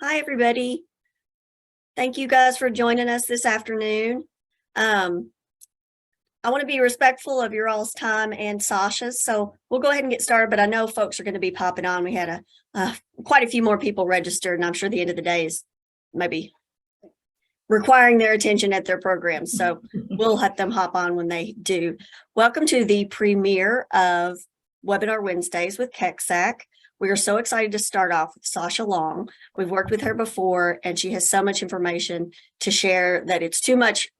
Hi, everybody. Thank you guys for joining us this afternoon. I want to be respectful of your all's time and Sasha's, so we'll go ahead and get started, but I know folks are going to be popping on. We had quite a few more people registered, and I'm sure the end of the day is maybe requiring their attention at their programs, so we'll let them hop on when they do. Welcome to the premiere of Webinar Wednesdays with KECSAC. We are so excited to start off with Sasha Long. We've worked with her before, and she has so much information to share that it's too much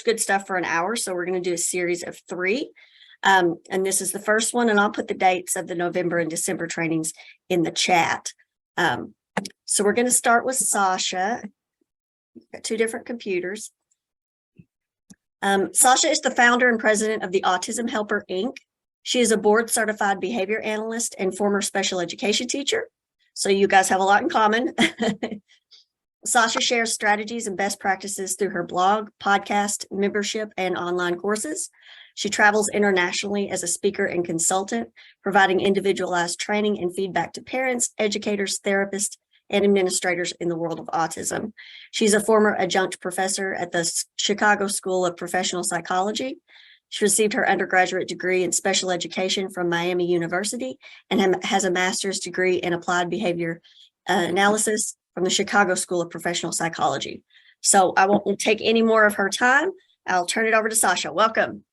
good stuff for an hour. So we're going to do a series of 3. And this is the first one, and I'll put the dates of the November and December trainings in the chat. So we're going to start with Sasha. We've got 2 different computers. Sasha is the founder and president of the Autism Helper, Inc. She is a board-certified behavior analyst and former special education teacher. So you guys have a lot in common. Sasha shares strategies and best practices through her blog, podcast, membership, and online courses. She travels internationally as a speaker and consultant, providing individualized training and feedback to parents, educators, therapists, and administrators in the world of autism. She's a former adjunct professor at the Chicago School of Professional Psychology. She received her undergraduate degree in special education from Miami University and has a master's degree in applied behavior analysis from the Chicago School of Professional Psychology. So I won't take any more of her time. I'll turn it over to Sasha. Welcome.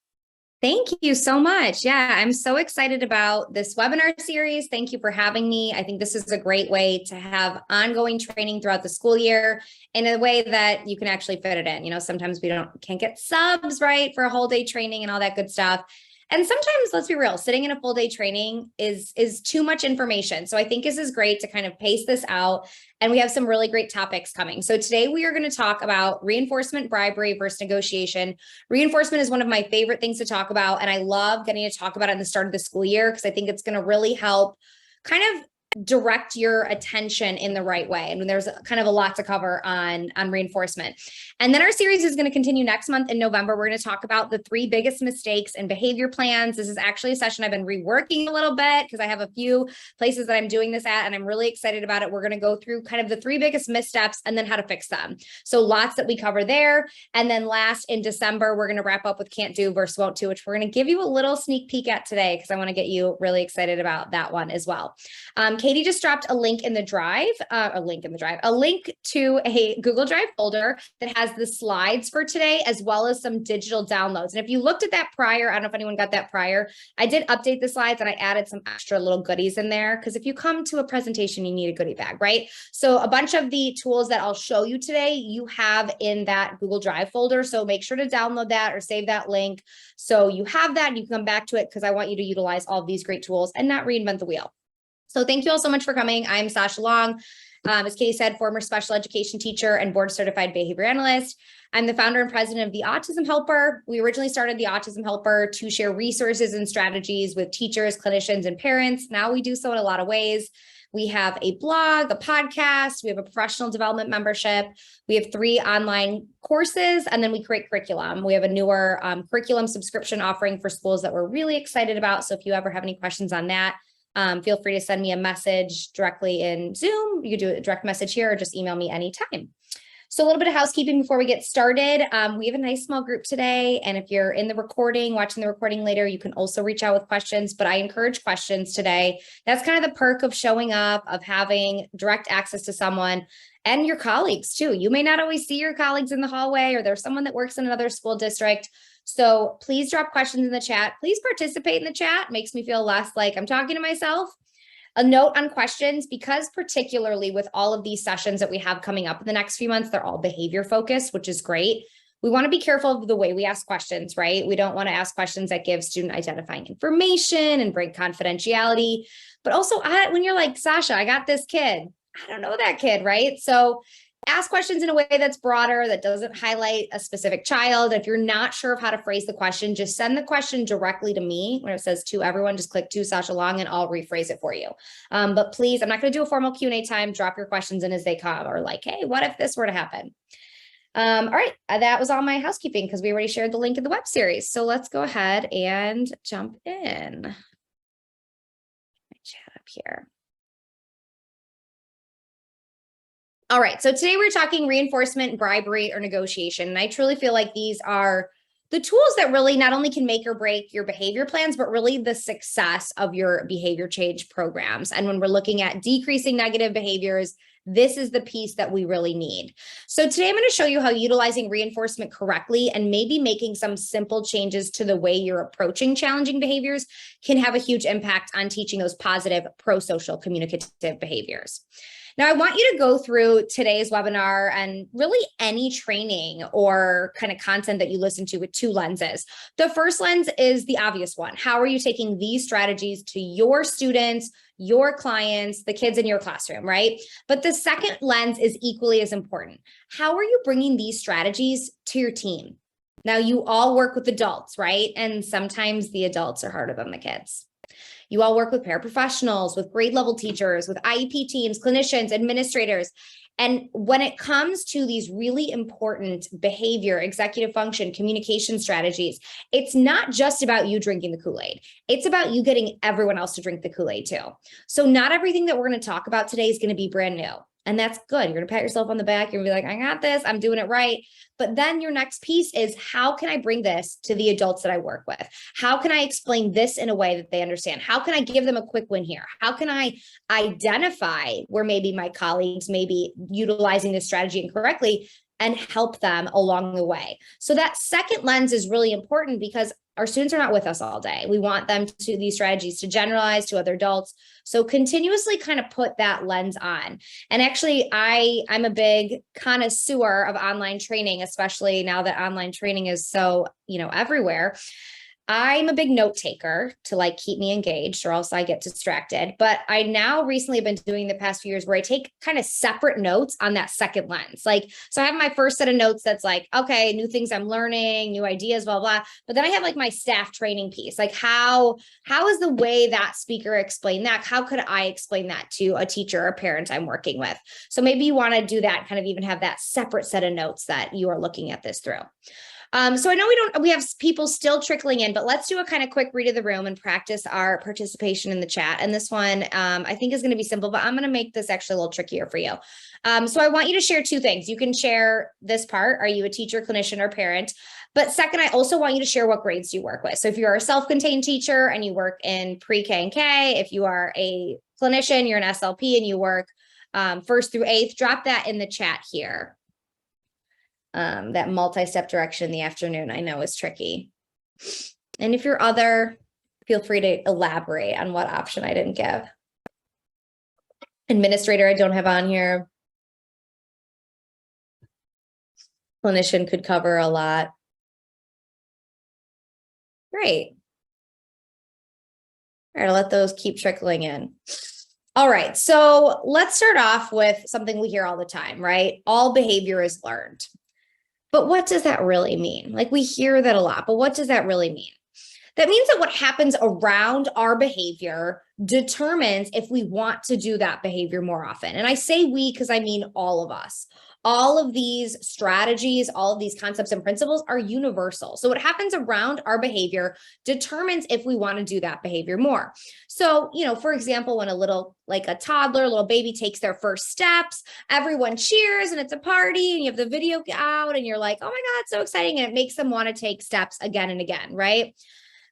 Thank you so much. Yeah, I'm so excited about this webinar series. Thank you for having me. I think this is a great way to have ongoing training throughout the school year in a way that you can actually fit it in. You know, sometimes we can't get subs, right, for a whole day training and all that good stuff. And sometimes, let's be real, sitting in a full day training is too much information. So I think this is great to kind of pace this out. And we have some really great topics coming. So today we are going to talk about reinforcement, bribery versus negotiation. Reinforcement is one of my favorite things to talk about. And I love getting to talk about it in the start of the school year because I think it's going to really help kind of direct your attention in the right way. And there's kind of a lot to cover on reinforcement. And then our series is going to continue next month in November. We're going to talk about the 3 biggest mistakes in behavior plans. This is actually a session I've been reworking a little bit because I have a few places that I'm doing this at, and I'm really excited about it. We're going to go through kind of the 3 biggest missteps and then how to fix them. So lots that we cover there. And then last in December, we're going to wrap up with can't do versus won't do, which we're going to give you a little sneak peek at today because I want to get you really excited about that one as well. Katie just dropped a link in the drive, a link to a Google Drive folder that has the slides for today, as well as some digital downloads. And if you looked at that prior, I don't know if anyone got that prior, I did update the slides and I added some extra little goodies in there. Because if you come to a presentation, you need a goodie bag, right? So a bunch of the tools that I'll show you today, you have in that Google Drive folder. So make sure to download that or save that link. So you have that and you can come back to it because I want you to utilize all of these great tools and not reinvent the wheel. So thank you all so much for coming. I'm Sasha Long. As Katie said, former special education teacher and board certified behavior analyst. I'm the founder and president of the Autism Helper. We originally started the Autism Helper to share resources and strategies with teachers, clinicians, and parents. Now we do so in a lot of ways. We have a blog, a podcast, we have a professional development membership, we have 3 online courses, and then we create curriculum. We have a newer curriculum subscription offering for schools that we're really excited about. So if you ever have any questions on that, feel free to send me a message directly in Zoom. You can do a direct message here or just email me anytime. So a little bit of housekeeping before we get started. We have a nice small group today. And if you're in the recording, watching the recording later, you can also reach out with questions, but I encourage questions today. That's kind of the perk of showing up, of having direct access to someone and your colleagues too. You may not always see your colleagues in the hallway, or there's someone that works in another school district. So please drop questions in the chat. Please participate in the chat. It makes me feel less like I'm talking to myself. A note on questions, because particularly with all of these sessions that we have coming up in the next few months, they're all behavior focused, which is great. We want to be careful of the way we ask questions, right? We don't want to ask questions that give student identifying information and break confidentiality. But also when you're like, Sasha, I got this kid. I don't know that kid, right? So ask questions in a way that's broader, that doesn't highlight a specific child. If you're not sure of how to phrase the question, just send the question directly to me. When it says to everyone, just click to Sasha Long and I'll rephrase it for you. But please, I'm not going to do a formal Q&A time. Drop your questions in as they come, or like, hey, what if this were to happen? All right, that was all my housekeeping because we already shared the link in the web series. So let's go ahead and jump in. My chat up here. All right, so today we're talking reinforcement, bribery, or negotiation. And I truly feel like these are the tools that really not only can make or break your behavior plans, but really the success of your behavior change programs. And when we're looking at decreasing negative behaviors, this is the piece that we really need. So today I'm going to show you how utilizing reinforcement correctly and maybe making some simple changes to the way you're approaching challenging behaviors can have a huge impact on teaching those positive pro-social communicative behaviors. Now, I want you to go through today's webinar and really any training or kind of content that you listen to with two lenses. The first lens is the obvious one. How are you taking these strategies to your students, your clients, the kids in your classroom, right? But the second lens is equally as important. How are you bringing these strategies to your team? Now, you all work with adults, right? And sometimes the adults are harder than the kids. You all work with paraprofessionals, with grade level teachers, with IEP teams, clinicians, administrators. And when it comes to these really important behavior, executive function, communication strategies, it's not just about you drinking the Kool-Aid. It's about you getting everyone else to drink the Kool-Aid too. So not everything that we're going to talk about today is going to be brand new. And that's good. You're going to pat yourself on the back. You're going to be like, I got this. I'm doing it right. But then your next piece is, how can I bring this to the adults that I work with? How can I explain this in a way that they understand? How can I give them a quick win here? How can I identify where maybe my colleagues may be utilizing this strategy incorrectly and help them along the way? So that second lens is really important because our students are not with us all day. We want them to these strategies to generalize to other adults. So continuously kind of put that lens on. And actually, I'm a big connoisseur of online training, especially now that online training is so, everywhere. I'm a big note taker to like keep me engaged or else I get distracted. But I now recently have been doing the past few years where I take kind of separate notes on that second lens. So I have my first set of notes that's like, okay, new things I'm learning, new ideas, blah, blah. But then I have like my staff training piece. Like how is the way that speaker explained that? How could I explain that to a teacher or parent I'm working with? So maybe you want to do that, kind of even have that separate set of notes that you are looking at this through. So I know we have people still trickling in, but let's do a kind of quick read of the room and practice our participation in the chat. And this one, I think is going to be simple, but I'm going to make this actually a little trickier for you. So I want you to share two things. You can share this part. Are you a teacher, clinician, or parent? But second, I also want you to share what grades you work with. So if you're a self-contained teacher and you work in pre-K and K, if you are a clinician, you're an SLP and you work 1st through 8th, drop that in the chat here. That multi-step direction in the afternoon, I know is tricky. And if you're other, feel free to elaborate on what option I didn't give. Administrator, I don't have on here. Clinician could cover a lot. Great. All right, I'll let those keep trickling in. All right, so let's start off with something we hear all the time, right? All behavior is learned. But what does that really mean? Like, we hear that a lot, but what does that really mean? That means that what happens around our behavior determines if we want to do that behavior more often. And I say we because I mean all of us. All of these strategies, all of these concepts and principles are universal. So what happens around our behavior determines if we want to do that behavior more. So, for example, when a toddler, little baby takes their first steps, everyone cheers and it's a party and you have the video out and you're like, oh my God, it's so exciting. And it makes them want to take steps again and again, right?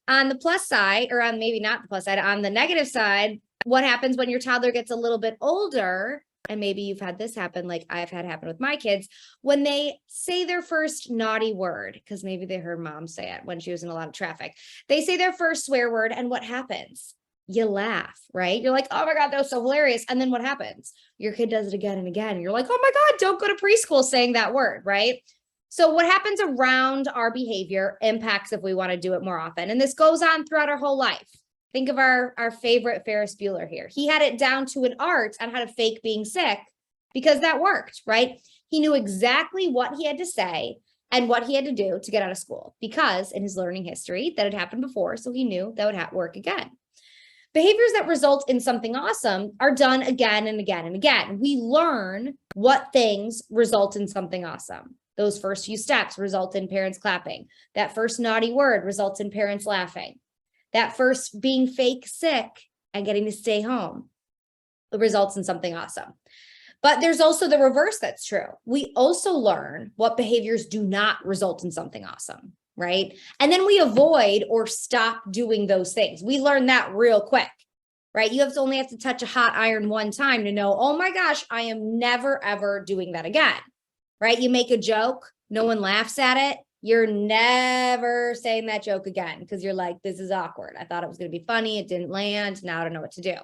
On the plus side, or on maybe not the plus side, on the negative side, what happens when your toddler gets a little bit older? And maybe you've had this happen, like I've had happen with my kids, when they say their first naughty word, because maybe they heard mom say it when she was in a lot of traffic. They say their first swear word, and what happens? You laugh, right? You're like, oh my God, that was so hilarious. And then what happens? Your kid does it again and again. You're like, oh my God, don't go to preschool saying that word, right? So what happens around our behavior impacts if we want to do it more often. And this goes on throughout our whole life. Think of our favorite Ferris Bueller here. He had it down to an art on how to fake being sick because that worked, right? He knew exactly what he had to say and what he had to do to get out of school because in his learning history that had happened before, so he knew that would work again. Behaviors that result in something awesome are done again and again and again. We learn what things result in something awesome. Those first few steps result in parents clapping. That first naughty word results in parents laughing. That first being fake sick and getting to stay home results in something awesome. But there's also the reverse that's true. We also learn what behaviors do not result in something awesome, right? And then we avoid or stop doing those things. We learn that real quick, right? You only have to touch a hot iron one time to know, oh my gosh, I am never, ever doing that again, right? You make a joke, no one laughs at it. You're never saying that joke again because you're like, this is awkward. I thought it was going to be funny. It didn't land. Now I don't know what to do.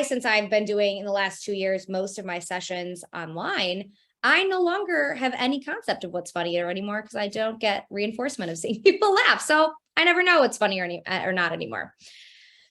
Since I've been doing in the last 2 years, most of my sessions online, I no longer have any concept of what's funny anymore because I don't get reinforcement of seeing people laugh. So I never know what's funny or not anymore.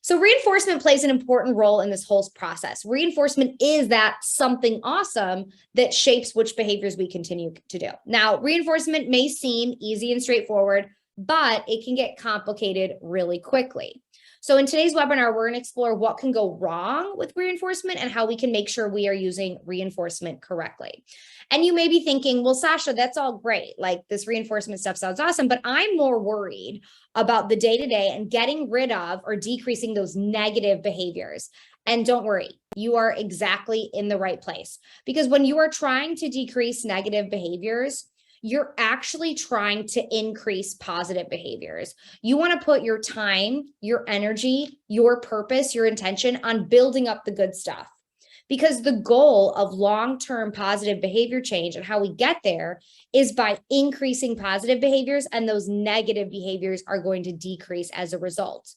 So reinforcement plays an important role in this whole process. Reinforcement is that something awesome that shapes which behaviors we continue to do. Now, reinforcement may seem easy and straightforward, but it can get complicated really quickly. So in today's webinar, we're going to explore what can go wrong with reinforcement and how we can make sure we are using reinforcement correctly. And you may be thinking, well, Sasha, that's all great. Like this reinforcement stuff sounds awesome, but I'm more worried about the day-to-day and getting rid of or decreasing those negative behaviors. And don't worry, you are exactly in the right place. Because when you are trying to decrease negative behaviors, you're actually trying to increase positive behaviors. You want to put your time, your energy, your purpose, your intention on building up the good stuff. Because the goal of long-term positive behavior change and how we get there is by increasing positive behaviors, and those negative behaviors are going to decrease as a result.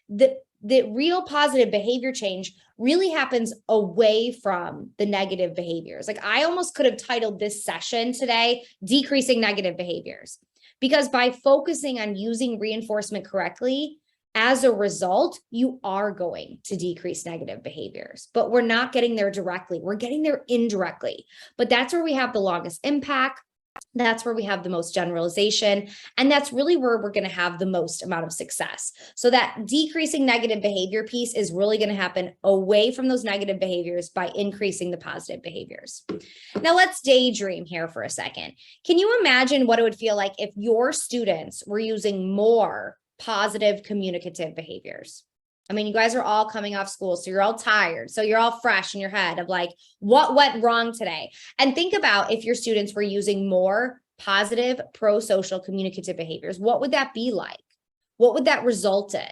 The real positive behavior change really happens away from the negative behaviors. Like I almost could have titled this session today, Decreasing Negative Behaviors, because by focusing on using reinforcement correctly, as a result, you are going to decrease negative behaviors, but we're not getting there directly. We're getting there indirectly, but that's where we have the longest impact. That's where we have the most generalization. And that's really where we're going to have the most amount of success. So that decreasing negative behavior piece is really going to happen away from those negative behaviors by increasing the positive behaviors. Now let's daydream here for a second. Can you imagine what it would feel like if your students were using more positive communicative behaviors? I mean, you guys are all coming off school, so you're all tired. So you're all fresh in your head of like, what went wrong today? And think about if your students were using more positive, pro-social communicative behaviors, what would that be like? What would that result in?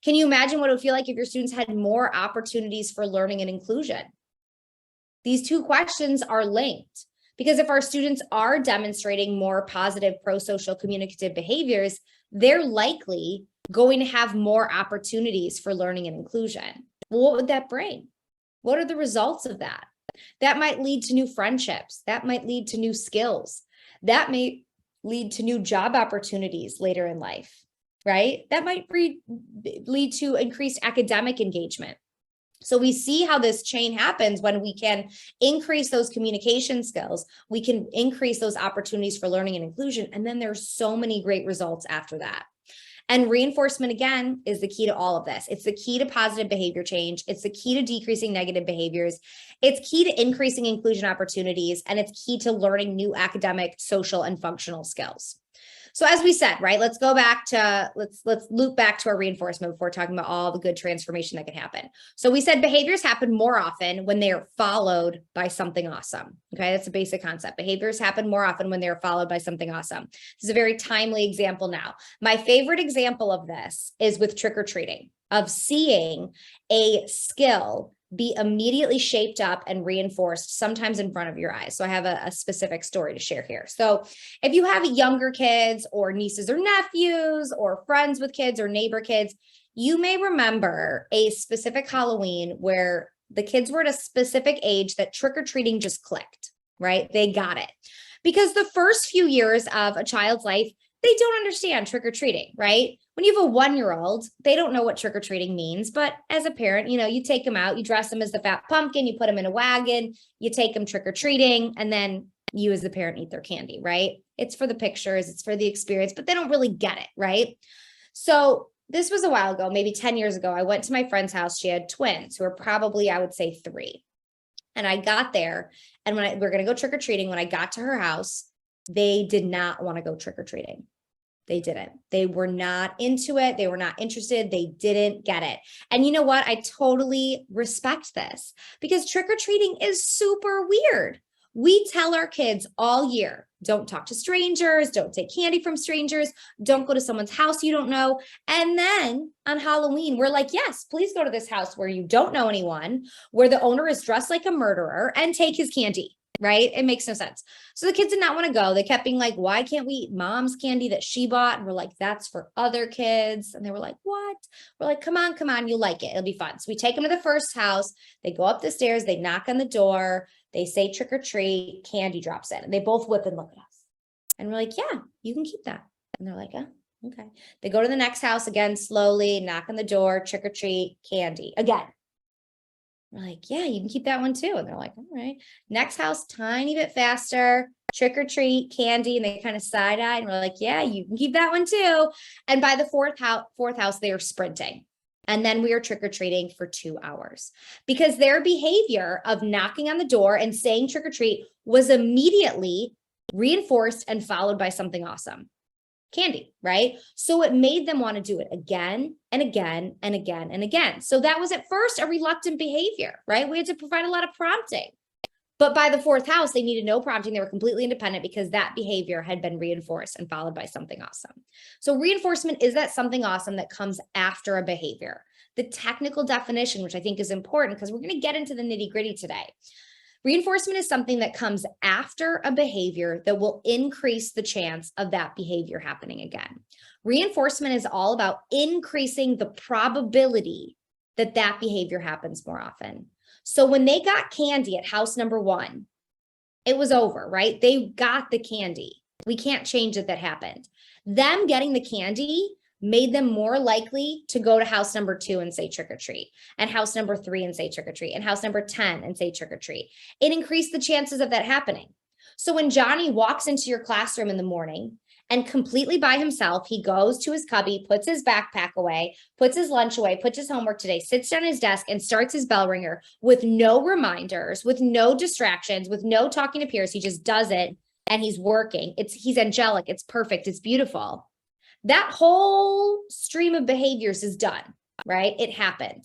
Can you imagine what it would feel like if your students had more opportunities for learning and inclusion? These two questions are linked because if our students are demonstrating more positive, pro-social communicative behaviors, they're likely going to have more opportunities for learning and inclusion. Well, what would that bring? What are the results of that? That might lead to new friendships. That might lead to new skills. That may lead to new job opportunities later in life, right? That might lead to increased academic engagement. So we see how this chain happens when we can increase those communication skills. We can increase those opportunities for learning and inclusion. And then there's so many great results after that. And reinforcement, again, is the key to all of this. It's the key to positive behavior change. It's the key to decreasing negative behaviors. It's key to increasing inclusion opportunities, and it's key to learning new academic, social, and functional skills. So as we said, right, let's go back to, let's loop back to our reinforcement before talking about all the good transformation that can happen. So we said behaviors happen more often when they are followed by something awesome. Okay, that's a basic concept. Behaviors happen more often when they're followed by something awesome. This is a very timely example now. My favorite example of this is with trick-or-treating, of seeing a skill be immediately shaped up and reinforced, sometimes in front of your eyes. So I have a specific story to share here. So if you have younger kids or nieces or nephews or friends with kids or neighbor kids, you may remember a specific Halloween where the kids were at a specific age that trick-or-treating just clicked, right? They got it. Because the first few years of a child's life, they don't understand trick-or-treating, right? When you have a 1-year-old, they don't know what trick-or-treating means, but as a parent, you know, you take them out, you dress them as the fat pumpkin, you put them in a wagon, you take them trick-or-treating, and then you as the parent eat their candy, right? It's for the pictures, it's for the experience, but they don't really get it, right? So this was a while ago, maybe 10 years ago. I went to my friend's house. She had twins who were probably, I would say, 3. And I got there, and when we were going to go trick-or-treating, when I got to her house, they did not want to go trick-or-treating. They didn't. They were not into it. They were not interested. They didn't get it. And you know what? I totally respect this because trick-or-treating is super weird. We tell our kids all year, don't talk to strangers, don't take candy from strangers, don't go to someone's house you don't know. And then on Halloween, we're like, yes, please go to this house where you don't know anyone, where the owner is dressed like a murderer, and take his candy, right? It makes no sense. So the kids did not want to go. They kept being like, why can't we eat mom's candy that she bought? And we're like, that's for other kids. And they were like, what? We're like, come on, you'll like it. It'll be fun. So we take them to the first house. They go up the stairs. They knock on the door. They say trick or treat, candy drops in, and they both whip and look at us. And we're like, yeah, you can keep that. And they're like, oh, okay. They go to the next house again, slowly knock on the door, trick or treat, candy again. We're like, yeah, you can keep that one too. And they're like, all right. Next house, tiny bit faster, trick or treat, candy. And they kind of side eye. And we're like, yeah, you can keep that one too. And by the fourth house, they are sprinting. And then we are trick-or-treating for 2 hours because their behavior of knocking on the door and saying trick or treat was immediately reinforced and followed by something awesome. Candy, right? So it made them want to do it again and again and again and again. So that was at first a reluctant behavior, right? We had to provide a lot of prompting. But by the fourth house, they needed no prompting. They were completely independent because that behavior had been reinforced and followed by something awesome. So reinforcement is that something awesome that comes after a behavior. The technical definition, which I think is important because we're going to get into the nitty-gritty today. Reinforcement is something that comes after a behavior that will increase the chance of that behavior happening again. Reinforcement is all about increasing the probability that that behavior happens more often. So when they got candy at house number 1, it was over, right? They got the candy. We can't change it that happened. Them getting the candy made them more likely to go to house number 2 and say trick or treat, and house number 3 and say trick or treat, and house number 10 and say trick or treat. It increased the chances of that happening. So when Johnny walks into your classroom in the morning and completely by himself, he goes to his cubby, puts his backpack away, puts his lunch away, puts his homework today, sits down at his desk and starts his bell ringer with no reminders, with no distractions, with no talking to peers. He just does it and he's working. He's angelic. It's perfect. It's beautiful. That whole stream of behaviors is done, right? It happened.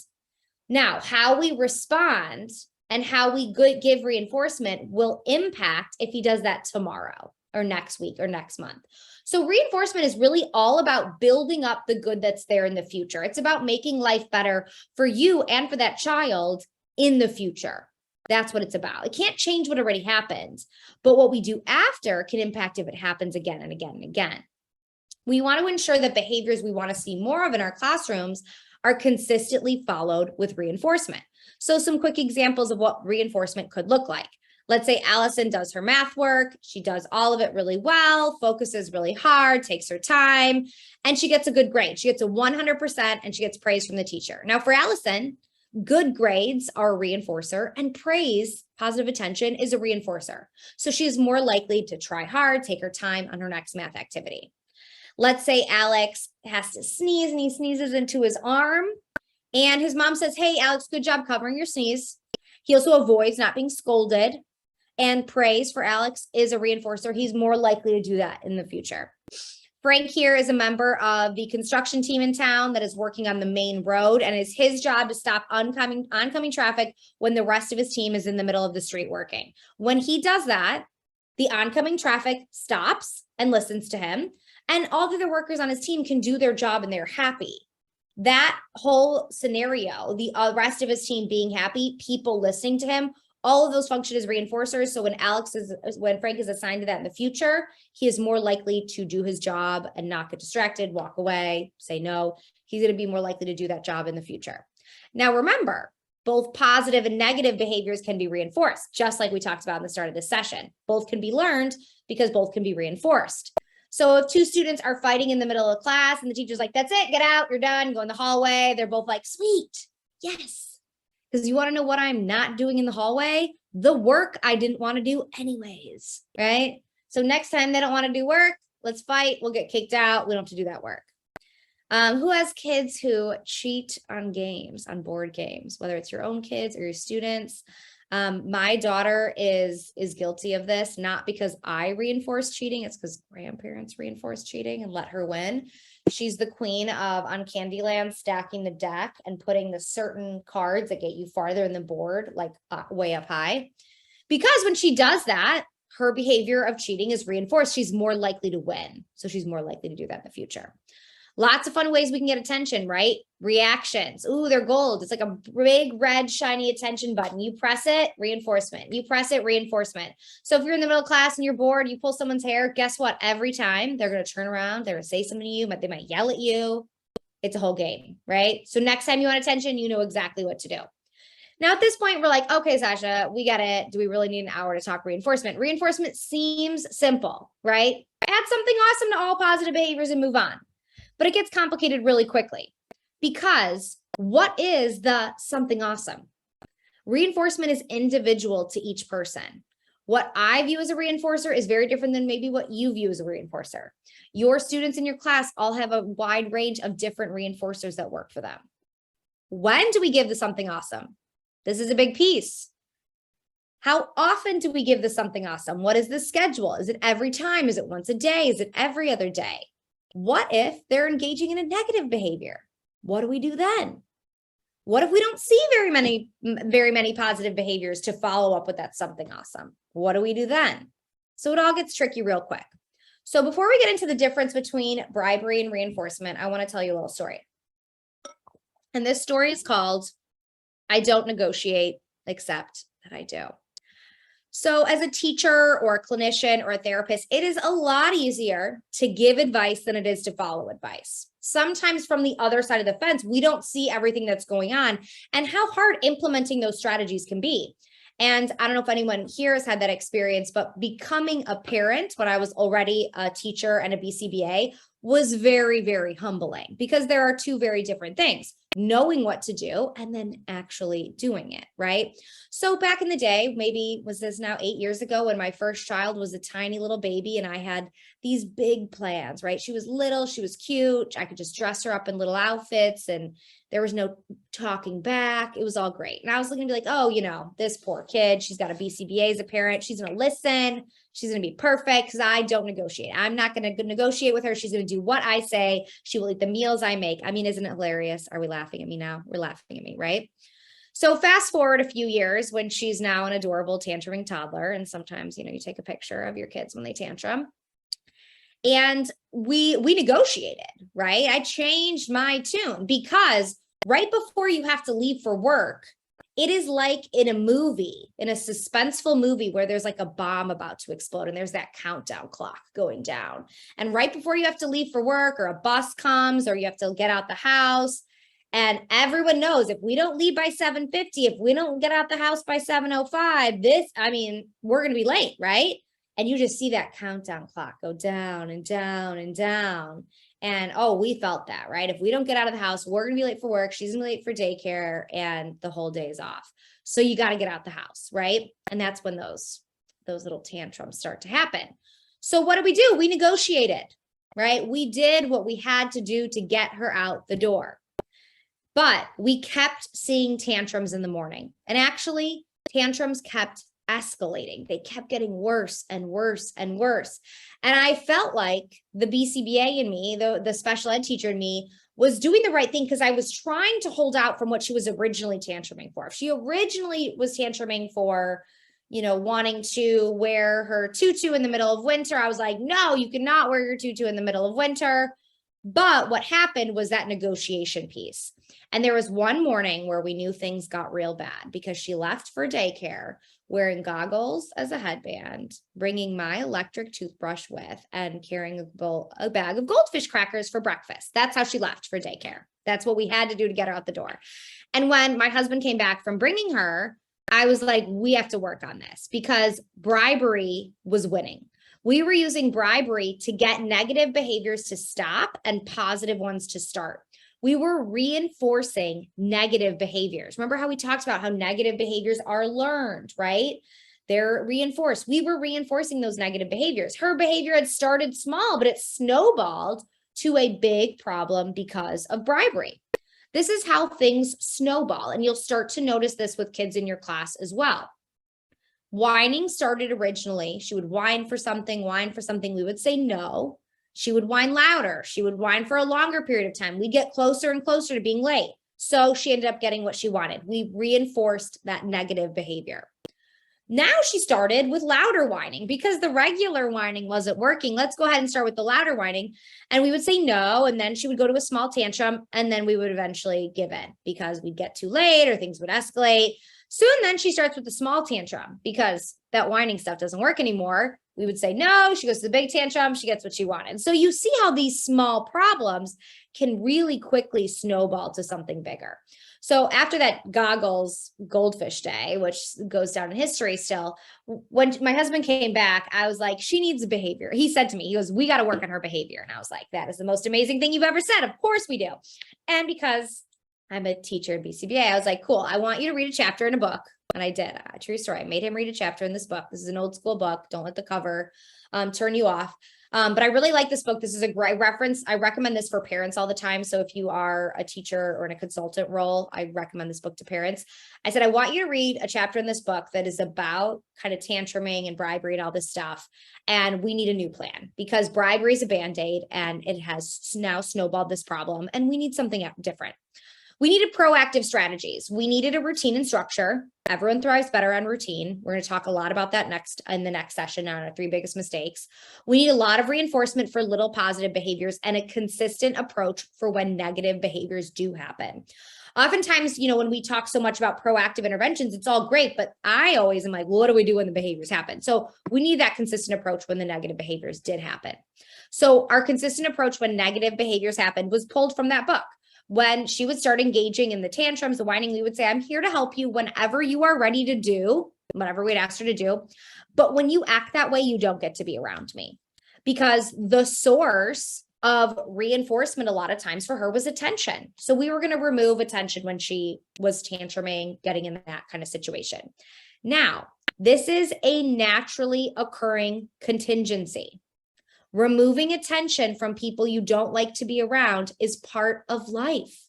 Now, how we respond and how we give reinforcement will impact if he does that tomorrow or next week or next month. So reinforcement is really all about building up the good that's there in the future. It's about making life better for you and for that child in the future. That's what it's about. It can't change what already happened, but what we do after can impact if it happens again and again and again. We want to ensure that behaviors we want to see more of in our classrooms are consistently followed with reinforcement. So some quick examples of what reinforcement could look like. Let's say Allison does her math work. She does all of it really well, focuses really hard, takes her time, and she gets a good grade. She gets a 100% and she gets praise from the teacher. Now for Allison, good grades are a reinforcer and praise, positive attention, is a reinforcer. So she is more likely to try hard, take her time on her next math activity. Let's say Alex has to sneeze and he sneezes into his arm and his mom says, hey, Alex, good job covering your sneeze. He also avoids not being scolded, and praise for Alex is a reinforcer. He's more likely to do that in the future. Frank here is a member of the construction team in town that is working on the main road, and it's his job to stop oncoming traffic when the rest of his team is in the middle of the street working. When he does that, the oncoming traffic stops and listens to him. And all the other workers on his team can do their job and they're happy. That whole scenario, the rest of his team being happy, people listening to him, all of those function as reinforcers. So when Frank is assigned to that in the future, he is more likely to do his job and not get distracted, walk away, say no. He's going to be more likely to do that job in the future. Now, remember, both positive and negative behaviors can be reinforced, just like we talked about in the start of this session. Both can be learned because both can be reinforced. So if 2 students are fighting in the middle of class and the teacher's like, that's it, get out, you're done, go in the hallway. They're both like, sweet, yes. Because you want to know what I'm not doing in the hallway? The work I didn't want to do anyways, right? So next time they don't want to do work, let's fight, we'll get kicked out. We don't have to do that work. Who has kids who cheat on games, on board games, whether it's your own kids or your students? My daughter is guilty of this, not because I reinforce cheating. It's because grandparents reinforce cheating and let her win. She's the queen of on Candyland stacking the deck and putting the certain cards that get you farther in the board, like way up high. Because when she does that, her behavior of cheating is reinforced. She's more likely to win. So she's more likely to do that in the future. Lots of fun ways we can get attention, right? Reactions. Ooh, they're gold. It's like a big red shiny attention button. You press it, reinforcement. You press it, reinforcement. So if you're in the middle class and you're bored, you pull someone's hair, guess what? Every time they're going to turn around, they're going to say something to you, but they might yell at you. It's a whole game, right? So next time you want attention, you know exactly what to do. Now at this point, we're like, okay, Sasha, we get it. Do we really need an hour to talk reinforcement? Reinforcement seems simple, right? Add something awesome to all positive behaviors and move on. But it gets complicated really quickly because what is the something awesome? Reinforcement is individual to each person. What I view as a reinforcer is very different than maybe what you view as a reinforcer. Your students in your class all have a wide range of different reinforcers that work for them. When do we give the something awesome? This is a big piece. How often do we give the something awesome? What is the schedule? Is it every time? Is it once a day? Is it every other day? What if they're engaging in a negative behavior? What do we do then? What if we don't see very many positive behaviors to follow up with that something awesome? What do we do then? So it all gets tricky real quick. So before we get into the difference between bribery and reinforcement, I want to tell you a little story. And this story is called, I Don't Negotiate, Except That I Do. So as a teacher or a clinician or a therapist, it is a lot easier to give advice than it is to follow advice. Sometimes from the other side of the fence, we don't see everything that's going on and how hard implementing those strategies can be. And I don't know if anyone here has had that experience, but becoming a parent when I was already a teacher and a BCBA was very, very humbling because there are two very different things. Knowing what to do and then actually doing it, right? So back in the day, maybe was this now 8 years ago when my first child was a tiny little baby and I had these big plans, right? She was little, she was cute. I could just dress her up in little outfits and there was no talking back. It was all great. And I was looking to be like, oh, you know, this poor kid, she's got a BCBA as a parent. She's going to listen. She's going to be perfect because I don't negotiate. I'm not going to negotiate with her. She's going to do what I say. She will eat the meals I make. I mean, isn't it hilarious? Are we laughing at me now? We're laughing at me, right? So fast forward a few years when she's now an adorable tantruming toddler. And sometimes, you know, you take a picture of your kids when they tantrum. And we negotiated, right? I changed my tune because right before you have to leave for work, it is like in a movie, in a suspenseful movie where there's like a bomb about to explode and there's that countdown clock going down. And right before you have to leave for work or a bus comes or you have to get out the house, and everyone knows if we don't leave by 7:50, if we don't get out the house by 7:05, we're going to be late, right? And you just see that countdown clock go down and down and down. And oh, we felt that, right? If we don't get out of the house, we're going to be late for work. She's going to be late for daycare and the whole day is off. So you got to get out the house, right? And that's when those little tantrums start to happen. So what do? We negotiated, right? We did what we had to do to get her out the door. But we kept seeing tantrums in the morning. And actually, tantrums kept escalating. They kept getting worse and worse and worse. And I felt like the BCBA in me, the special ed teacher in me, was doing the right thing because I was trying to hold out from what she was originally tantruming for. If she originally was tantruming for, you know, wanting to wear her tutu in the middle of winter, I was like, no, you cannot wear your tutu in the middle of winter. But what happened was that negotiation piece. And there was one morning where we knew things got real bad because she left for daycare wearing goggles as a headband, bringing my electric toothbrush with, and carrying a bag of goldfish crackers for breakfast. That's how she left for daycare. That's what we had to do to get her out the door. And when my husband came back from bringing her, I was like, we have to work on this because bribery was winning. We were using bribery to get negative behaviors to stop and positive ones to start. We were reinforcing negative behaviors. Remember how we talked about how negative behaviors are learned, right? They're reinforced. We were reinforcing those negative behaviors. Her behavior had started small, but it snowballed to a big problem because of bribery. This is how things snowball, and you'll start to notice this with kids in your class as well. Whining started originally. She would whine for something. We would say no. She would whine louder. She would whine for a longer period of time. We'd get closer and closer to being late. So she ended up getting what she wanted. We reinforced that negative behavior. Now she started with louder whining because the regular whining wasn't working. Let's go ahead and start with the louder whining. And we would say no. And then she would go to a small tantrum. And then we would eventually give in because we'd get too late or things would escalate. Soon then she starts with the small tantrum because that whining stuff doesn't work anymore. We would say no. She goes to the big tantrum. She gets what she wanted. So you see how these small problems can really quickly snowball to something bigger. So after that goggles goldfish day, which goes down in history still, when my husband came back, I was like, she needs behavior. He said to me, he goes, we got to work on her behavior. And I was like, that is the most amazing thing you've ever said. Of course we do. And because I'm a teacher at BCBA, I was like, cool, I want you to read a chapter in a book. And I did. True story. I made him read a chapter in this book. This is an old school book. Don't let the cover turn you off. But I really like this book. This is a great reference. I recommend this for parents all the time. So if you are a teacher or in a consultant role, I recommend this book to parents. I said, I want you to read a chapter in this book that is about kind of tantruming and bribery and all this stuff. And we need a new plan because bribery is a Band-Aid and it has now snowballed this problem and we need something different. We needed proactive strategies. We needed a routine and structure. Everyone thrives better on routine. We're going to talk a lot about that next in the next session on our 3 biggest mistakes. We need a lot of reinforcement for little positive behaviors and a consistent approach for when negative behaviors do happen. Oftentimes, when we talk so much about proactive interventions, it's all great, but I always am like, well, what do we do when the behaviors happen? So we need that consistent approach when the negative behaviors did happen. So our consistent approach when negative behaviors happened was pulled from that book. When she would start engaging in the tantrums, the whining, we would say, I'm here to help you whenever you are ready to do whatever we'd asked her to do. But when you act that way, you don't get to be around me because the source of reinforcement a lot of times for her was attention. So we were going to remove attention when she was tantruming, getting in that kind of situation. Now, this is a naturally occurring contingency. Removing attention from people you don't like to be around is part of life.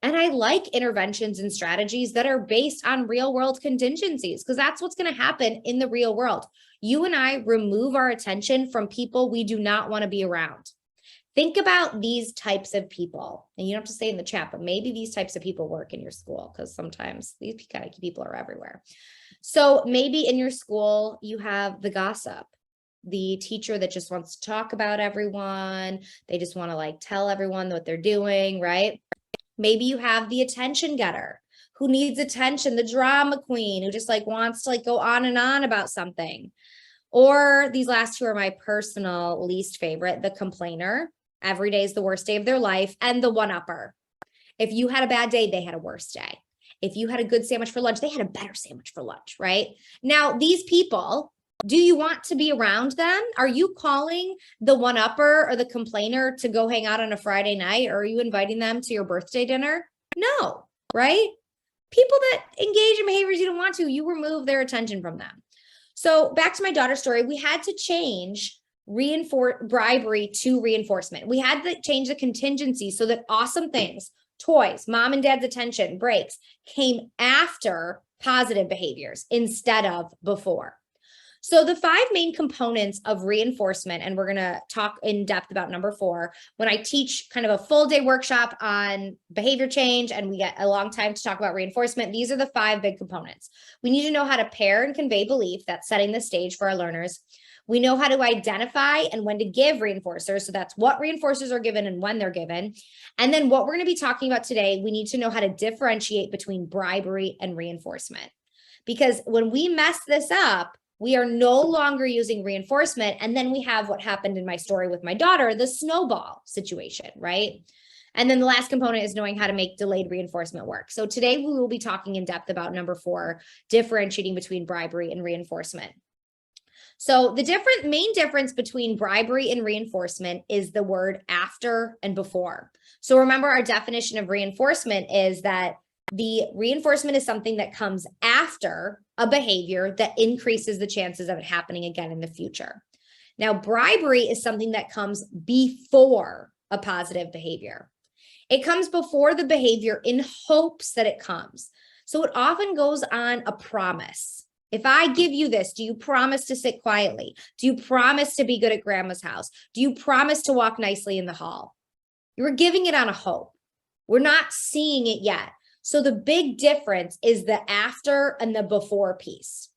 And I like interventions and strategies that are based on real world contingencies because that's what's going to happen in the real world. You and I remove our attention from people we do not want to be around. Think about these types of people, and you don't have to say in the chat, but maybe these types of people work in your school because sometimes these kind of people are everywhere. So maybe in your school, you have the gossip. The teacher that just wants to talk about everyone. They just want to tell everyone what they're doing, right? Maybe you have the attention getter who needs attention, the drama queen who just wants to go on and on about something. Or these last two are my personal least favorite, the complainer. Every day is the worst day of their life. And the one-upper. If you had a bad day, they had a worse day. If you had a good sandwich for lunch, they had a better sandwich for lunch, right? Now, these people, do you want to be around them? Are you calling the one-upper or the complainer to go hang out on a Friday night? Or are you inviting them to your birthday dinner? No, right? People that engage in behaviors you don't want to, you remove their attention from them. So back to my daughter's story, we had to change bribery to reinforcement. We had to change the contingency so that awesome things, toys, mom and dad's attention, breaks, came after positive behaviors instead of before. So the 5 main components of reinforcement, and we're going to talk in depth about number 4, when I teach kind of a full day workshop on behavior change and we get a long time to talk about reinforcement, these are the 5 big components. We need to know how to pair and convey belief. That's setting the stage for our learners. We know how to identify and when to give reinforcers. So that's what reinforcers are given and when they're given. And then what we're going to be talking about today, we need to know how to differentiate between bribery and reinforcement. Because when we mess this up, we are no longer using reinforcement. And then we have what happened in my story with my daughter, the snowball situation, right? And then the last component is knowing how to make delayed reinforcement work. So today we will be talking in depth about number 4, differentiating between bribery and reinforcement. So the main difference between bribery and reinforcement is the word after and before. So remember, our definition of reinforcement is that the reinforcement is something that comes after a behavior that increases the chances of it happening again in the future. Now, bribery is something that comes before a positive behavior. It comes before the behavior in hopes that it comes. So it often goes on a promise. If I give you this, do you promise to sit quietly? Do you promise to be good at grandma's house? Do you promise to walk nicely in the hall? You're giving it on a hope. We're not seeing it yet. So the big difference is the after and the before piece.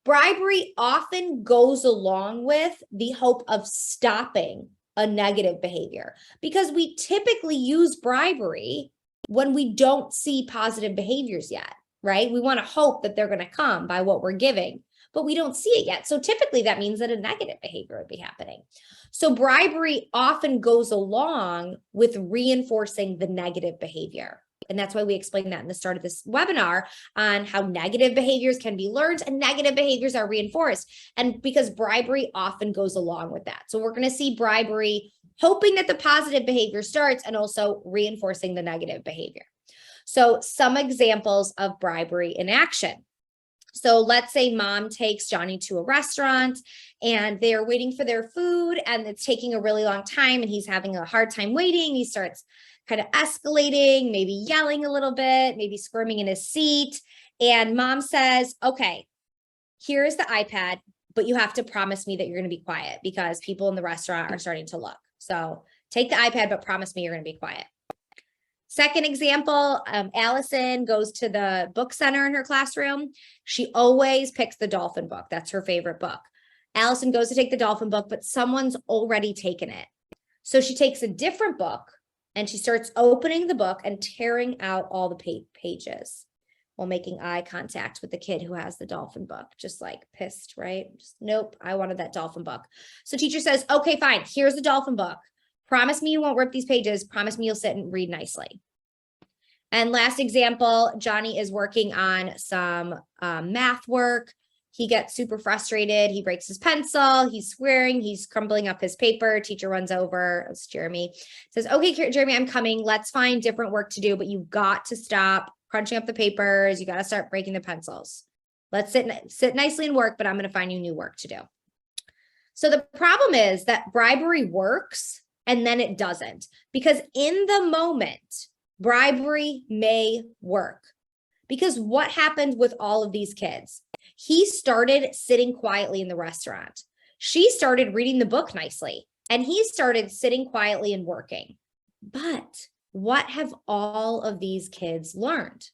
Bribery often goes along with the hope of stopping a negative behavior because we typically use bribery when we don't see positive behaviors yet, right? We want to hope that they're going to come by what we're giving, but we don't see it yet. So typically that means that a negative behavior would be happening. So bribery often goes along with reinforcing the negative behavior. And that's why we explained that in the start of this webinar on how negative behaviors can be learned and negative behaviors are reinforced. And because bribery often goes along with that. So we're going to see bribery hoping that the positive behavior starts and also reinforcing the negative behavior. So some examples of bribery in action. So let's say mom takes Johnny to a restaurant and they're waiting for their food and it's taking a really long time and he's having a hard time waiting. He starts kind of escalating, maybe yelling a little bit, maybe squirming in his seat. And mom says, okay, here's the iPad, but you have to promise me that you're going to be quiet because people in the restaurant are starting to look. So take the iPad, but promise me you're going to be quiet. Second example, Allison goes to the book center in her classroom. She always picks the dolphin book. That's her favorite book. Allison goes to take the dolphin book, but someone's already taken it. So she takes a different book and she starts opening the book and tearing out all the pages while making eye contact with the kid who has the dolphin book, just like pissed, right? Just, nope, I wanted that dolphin book. So teacher says, okay, fine, here's the dolphin book. Promise me you won't rip these pages. Promise me you'll sit and read nicely. And last example, Johnny is working on some math work. He gets super frustrated. He breaks his pencil. He's swearing. He's crumbling up his paper. Teacher runs over. It's Jeremy. Says, okay, Jeremy, I'm coming. Let's find different work to do, but you've got to stop crunching up the papers. You got to start breaking the pencils. Let's sit nicely and work, but I'm going to find you new work to do. So the problem is that bribery works and then it doesn't, because in the moment, bribery may work. Because what happened with all of these kids? He started sitting quietly in the restaurant. She started reading the book nicely, and he started sitting quietly and working. But what have all of these kids learned?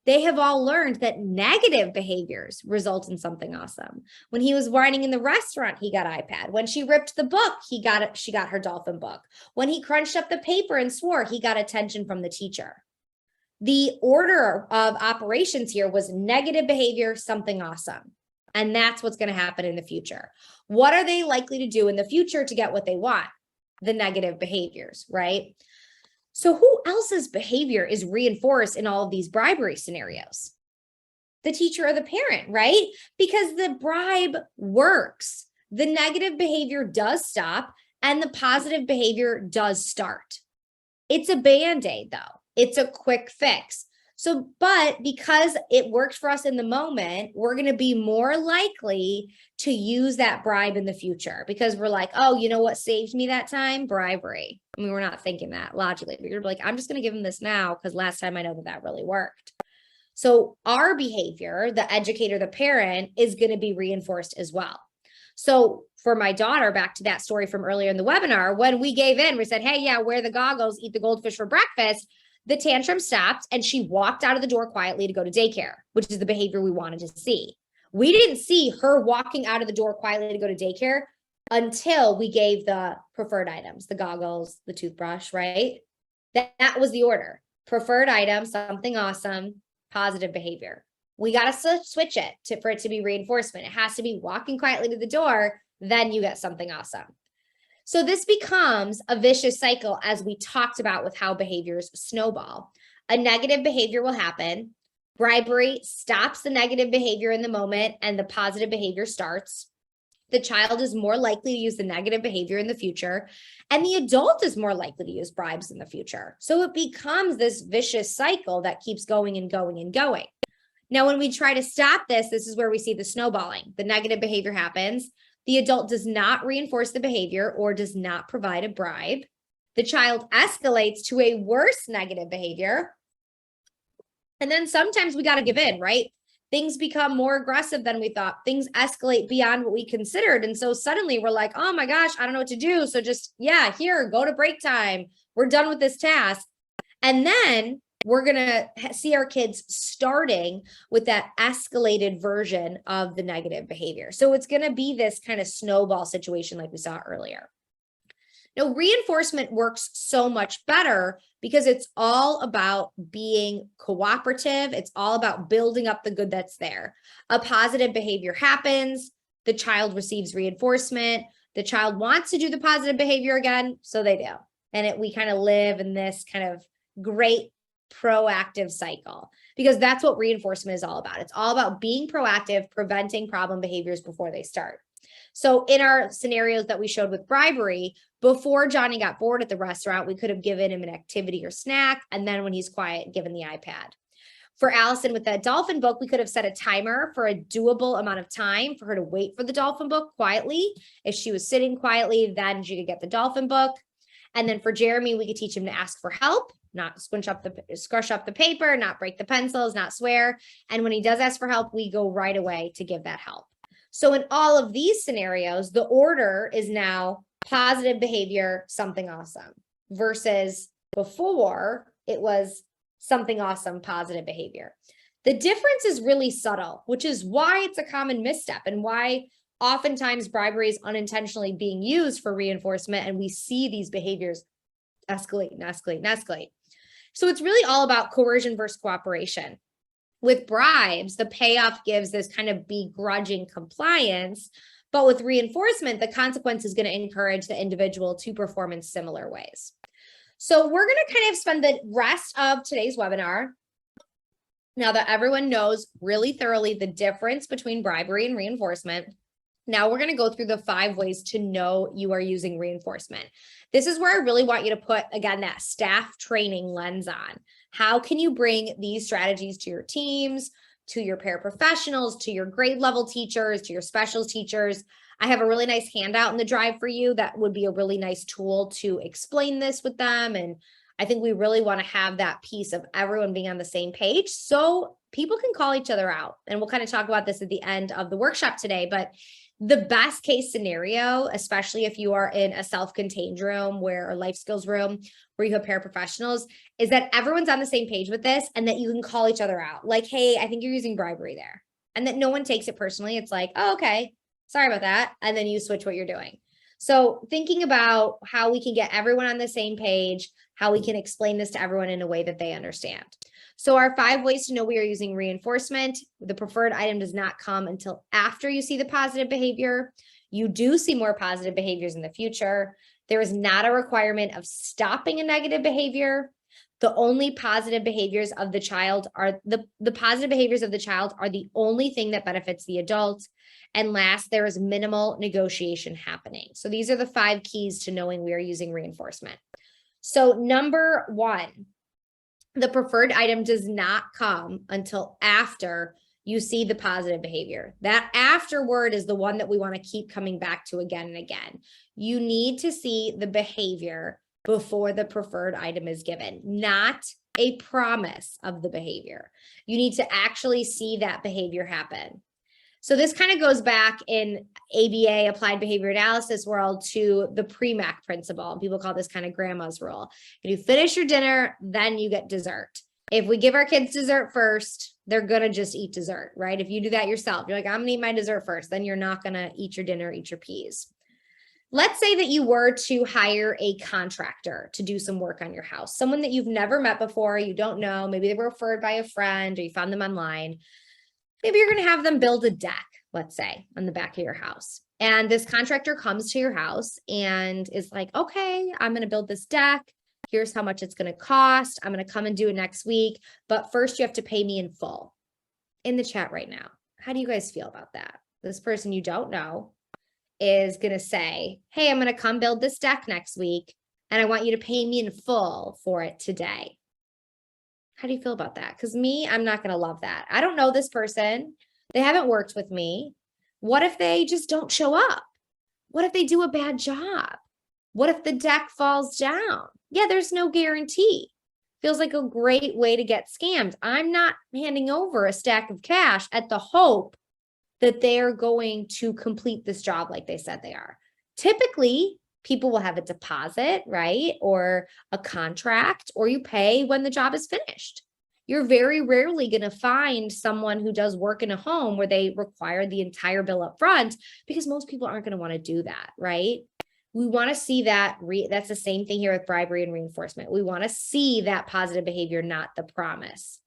They have all learned that negative behaviors result in something awesome. When he was whining in the restaurant, he got iPad. When she ripped the book, she got her dolphin book. When he crunched up the paper and swore, he got attention from the teacher. The order of operations here was negative behavior, something awesome. And that's what's going to happen in the future. What are they likely to do in the future to get what they want? The negative behaviors, right? So who else's behavior is reinforced in all of these bribery scenarios? The teacher or the parent, right? Because the bribe works. The negative behavior does stop and the positive behavior does start. It's a Band-Aid though. It's a quick fix. So, but because it worked for us in the moment, we're going to be more likely to use that bribe in the future because we're like, oh, you know what saved me that time? Bribery. I mean, we're not thinking that logically, but you're like, I'm just going to give him this now because last time I know that really worked. So our behavior, the educator, the parent, is going to be reinforced as well. So for my daughter, back to that story from earlier in the webinar, when we gave in, we said, hey, yeah, wear the goggles, eat the goldfish for breakfast. The tantrum stopped and she walked out of the door quietly to go to daycare, which is the behavior we wanted to see. We didn't see her walking out of the door quietly to go to daycare until we gave the preferred items, the goggles, the toothbrush, right? That was the order. Preferred item, something awesome, positive behavior. We got to switch it for it to be reinforcement. It has to be walking quietly to the door, then you get something awesome. So this becomes a vicious cycle as we talked about with how behaviors snowball. A negative behavior will happen. Bribery stops the negative behavior in the moment and the positive behavior starts. The child is more likely to use the negative behavior in the future, and the adult is more likely to use bribes in the future. So it becomes this vicious cycle that keeps going and going and going. Now, when we try to stop this, this is where we see the snowballing. The negative behavior happens. The adult does not reinforce the behavior or does not provide a bribe. The child escalates to a worse negative behavior. And then sometimes we got to give in, right? things become more aggressive than we thought. Things escalate beyond what we considered. And so suddenly we're like, oh my gosh, I don't know what to do. So just, yeah, here, go to break time. We're done with this task. And then we're going to see our kids starting with that escalated version of the negative behavior. So it's going to be this kind of snowball situation like we saw earlier. Now, reinforcement works so much better because it's all about being cooperative. It's all about building up the good that's there. A positive behavior happens, the child receives reinforcement, the child wants to do the positive behavior again, so they do. And we kind of live in this kind of great proactive cycle, because that's what reinforcement is all about. It's all about being proactive, preventing problem behaviors before they start. So in our scenarios that we showed with bribery, before Johnny got bored at the restaurant, we could have given him an activity or snack. And then when he's quiet, given the iPad. For Allison with that dolphin book, we could have set a timer for a doable amount of time for her to wait for the dolphin book quietly. If she was sitting quietly, then she could get the dolphin book. And then for Jeremy, we could teach him to ask for help, not scrunch up the paper, not break the pencils, not swear. And when he does ask for help, we go right away to give that help. So in all of these scenarios, the order is now positive behavior, something awesome, versus before it was something awesome, positive behavior. The difference is really subtle, which is why it's a common misstep and why oftentimes bribery is unintentionally being used for reinforcement, and we see these behaviors escalate and escalate and escalate. So it's really all about coercion versus cooperation. With bribes, the payoff gives this kind of begrudging compliance, but with reinforcement, the consequence is going to encourage the individual to perform in similar ways. So we're going to kind of spend the rest of today's webinar, now that everyone knows really thoroughly the difference between bribery and reinforcement. Now we're going to go through the 5 ways to know you are using reinforcement. This is where I really want you to put, again, that staff training lens on. How can you bring these strategies to your teams, to your paraprofessionals, to your grade level teachers, to your specials teachers? I have a really nice handout in the drive for you that would be a really nice tool to explain this with them. And I think we really want to have that piece of everyone being on the same page so people can call each other out. And we'll kind of talk about this at the end of the workshop today, but the best case scenario, especially if you are in a self-contained room or life skills room where you have paraprofessionals, is that everyone's on the same page with this and that you can call each other out. Like, hey, I think you're using bribery there. And that no one takes it personally. It's like, oh, okay, sorry about that. And then you switch what you're doing. So thinking about how we can get everyone on the same page, how we can explain this to everyone in a way that they understand. So our 5 ways to know we are using reinforcement. The preferred item does not come until after you see the positive behavior. You do see more positive behaviors in the future. There is not a requirement of stopping a negative behavior. The only positive behaviors of the child are the positive behaviors of the child are the only thing that benefits the adult. And last, there is minimal negotiation happening. So these are the 5 keys to knowing we are using reinforcement. So number 1, the preferred item does not come until after you see the positive behavior. That afterward is the one that we want to keep coming back to again and again. You need to see the behavior before the preferred item is given, not a promise of the behavior. You need to actually see that behavior happen. So this kind of goes back in ABA, applied behavior analysis world, to the pre-MAC principle. People call this kind of grandma's rule. If you finish your dinner, then you get dessert. If we give our kids dessert first, they're going to just eat dessert, right? If you do that yourself, you're like, I'm going to eat my dessert first, then you're not going to eat your dinner, eat your peas. Let's say that you were to hire a contractor to do some work on your house, someone that you've never met before, you don't know, maybe they were referred by a friend or you found them online. Maybe you're going to have them build a deck, let's say, on the back of your house. And this contractor comes to your house and is like, okay, I'm going to build this deck. Here's how much it's going to cost. I'm going to come and do it next week. But first you have to pay me in full. In the chat right now, how do you guys feel about that? This person you don't know is going to say, hey, I'm going to come build this deck next week, and I want you to pay me in full for it today. How do you feel about that? Because me, I'm not going to love that. I don't know this person. They haven't worked with me. What if they just don't show up? What if they do a bad job? What if the deck falls down? Yeah, there's no guarantee. feels like a great way to get scammed. I'm not handing over a stack of cash at the hope that they are going to complete this job like they said they are. Typically, people will have a deposit, right? Or a contract, or you pay when the job is finished. You're very rarely going to find someone who does work in a home where they require the entire bill up front, because most people aren't going to want to do that, right? We want to see that. That's the same thing here with bribery and reinforcement. We want to see that positive behavior, not the promise.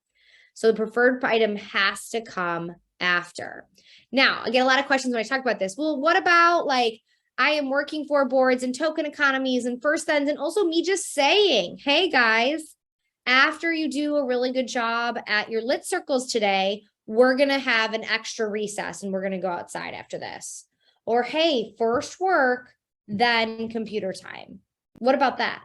So the preferred item has to come after. Now, I get a lot of questions when I talk about this. Well, what about like, I am working for boards and token economies and first sends, and also me just saying, hey guys, after you do a really good job at your lit circles today, we're going to have an extra recess and we're going to go outside after this. Or, hey, first work, then computer time. What about that?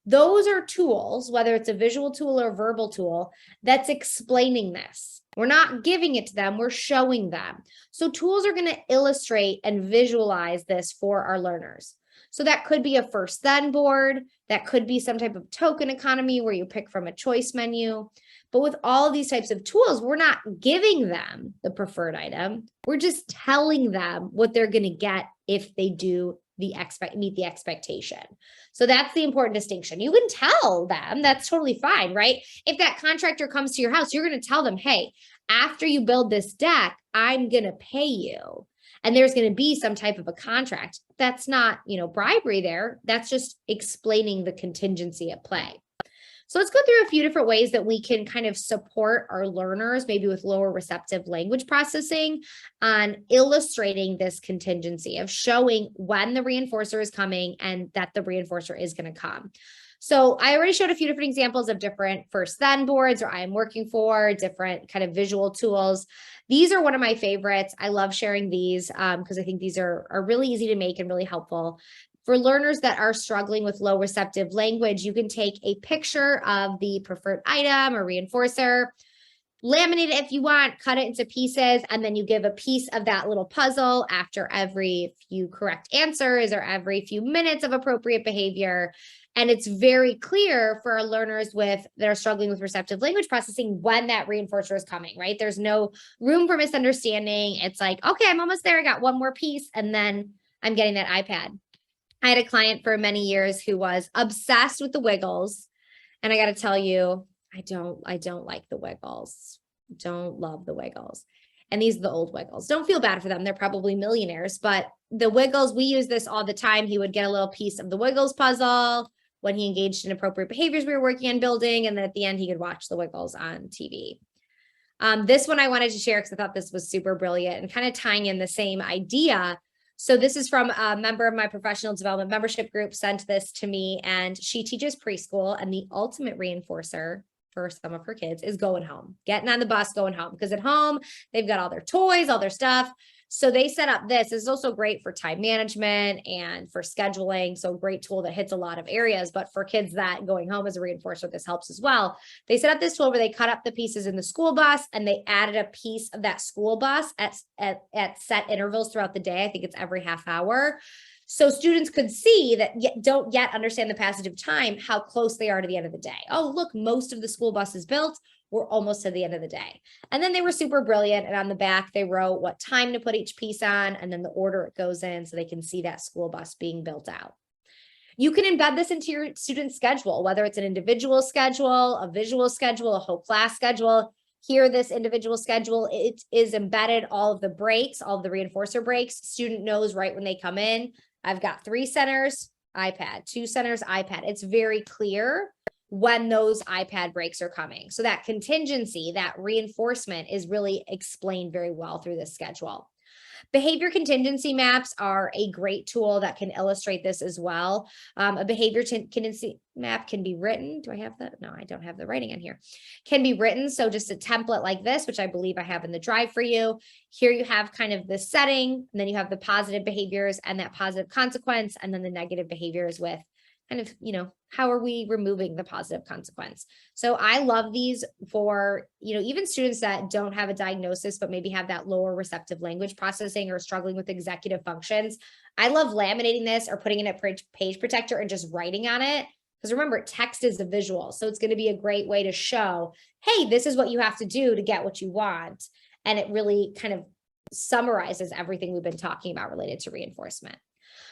Those are tools, whether it's a visual tool or a verbal tool, that's explaining this. We're not giving it to them, we're showing them. So tools are going to illustrate and visualize this for our learners. So that could be a first then board, that could be some type of token economy where you pick from a choice menu. But with all of these types of tools, we're not giving them the preferred item. We're just telling them what they're going to get if they do meet the expectation. So that's the important distinction. You can tell them, that's totally fine, right? If that contractor comes to your house, you're going to tell them, hey, after you build this deck, I'm going to pay you. And there's going to be some type of a contract. That's not, bribery there. That's just explaining the contingency at play. So let's go through a few different ways that we can kind of support our learners, maybe with lower receptive language processing, on illustrating this contingency of showing when the reinforcer is coming and that the reinforcer is going to come. So I already showed a few different examples of different first then boards, or I am working for, different kind of visual tools. These are one of my favorites. I love sharing these because I think these are really easy to make and really helpful. For learners that are struggling with low receptive language, you can take a picture of the preferred item or reinforcer, laminate it if you want, cut it into pieces, and then you give a piece of that little puzzle after every few correct answers or every few minutes of appropriate behavior. And it's very clear for our learners that are struggling with receptive language processing when that reinforcer is coming, right? There's no room for misunderstanding. It's like, okay, I'm almost there. I got one more piece, and then I'm getting that iPad. I had a client for many years who was obsessed with the Wiggles. And I got to tell you, I don't like the Wiggles. Don't love the Wiggles. And these are the old Wiggles. Don't feel bad for them. They're probably millionaires, but the Wiggles, we use this all the time. He would get a little piece of the Wiggles puzzle when he engaged in appropriate behaviors we were working on building. And then at the end, he could watch the Wiggles on TV. This one I wanted to share because I thought this was super brilliant and kind of tying in the same idea. So this is from a member of my professional development membership group, sent this to me, and she teaches preschool, and the ultimate reinforcer for some of her kids is going home, getting on the bus, going home, because at home they've got all their toys, all their stuff. So they set up this. This is also great for time management and for scheduling. So great tool that hits a lot of areas, but for kids that going home as a reinforcer, this helps as well. They set up this tool where they cut up the pieces in the school bus and they added a piece of that school bus at set intervals throughout the day. I think it's every half hour. So students could see that don't yet understand the passage of time, how close they are to the end of the day. Oh, look, most of the school bus is built. We're almost to the end of the day. And then they were super brilliant. And on the back, they wrote what time to put each piece on and then the order it goes in so they can see that school bus being built out. You can embed this into your student schedule, whether it's an individual schedule, a visual schedule, a whole class schedule. Here, this individual schedule, it is embedded all of the breaks, all of the reinforcer breaks. Student knows right when they come in. I've got 3 centers, iPad, 2 centers, iPad. It's very clear when those iPad breaks are coming. So that contingency, that reinforcement is really explained very well through this schedule. Behavior contingency maps are a great tool that can illustrate this as well. A behavior contingency map can be written. Do I have that? No, I don't have the writing in here. Can be written. So just a template like this, which I believe I have in the drive for you. Here you have kind of the setting, and then you have the positive behaviors and that positive consequence, and then the negative behaviors with kind of, how are we removing the positive consequence? So I love these for, even students that don't have a diagnosis, but maybe have that lower receptive language processing or struggling with executive functions. I love laminating this or putting in a page protector and just writing on it, Because remember, text is a visual. So it's going to be a great way to show, hey, this is what you have to do to get what you want. And it really kind of summarizes everything we've been talking about related to reinforcement.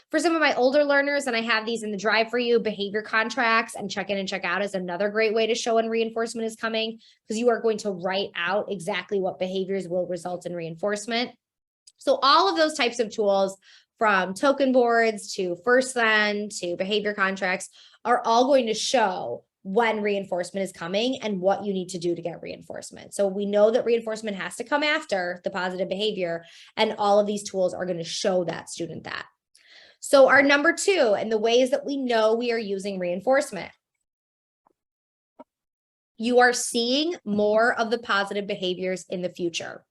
For some of my older learners, and I have these in the drive for you, behavior contracts and check in and check out is another great way to show when reinforcement is coming, because you are going to write out exactly what behaviors will result in reinforcement. So all of those types of tools, from token boards to first then to behavior contracts, are all going to show when reinforcement is coming and what you need to do to get reinforcement. So we know that reinforcement has to come after the positive behavior, and all of these tools are going to show that student that. So our number 2, and the ways that we know we are using reinforcement. You are seeing more of the positive behaviors in the future.